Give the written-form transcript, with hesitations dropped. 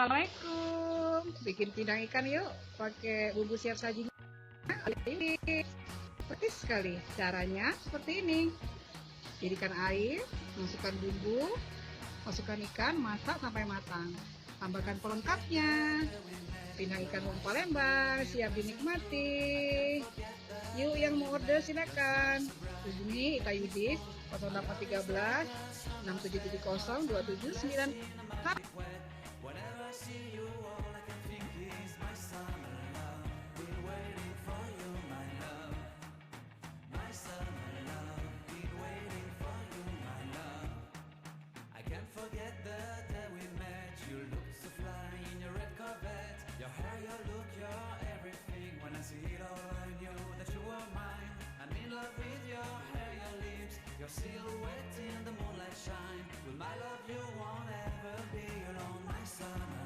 Assalamualaikum. Bikin pindang ikan yuk. Pakai bumbu siap sajinya. Ini praktis sekali. Caranya seperti ini. Jadikan air, masukkan bumbu, masukkan ikan, masak sampai matang. Tambahkan pelengkapnya. Pindang ikan Palembang siap dinikmati. Yuk yang mau order silakan. Hubungi Ita Yudis 0813 6770 279. Whenever I see you, all I can think is my summer love. Been waiting for you, my love. My summer love. Been waiting for you, my love. I can't forget the day we met. You looked so fly in your red Corvette. Your hair, your look, your everything. When I see it all, I knew that you were mine. I'm in love with your hair, your lips, your silhouette in the moonlight shine. With my love, you won't ever be alone, my summer.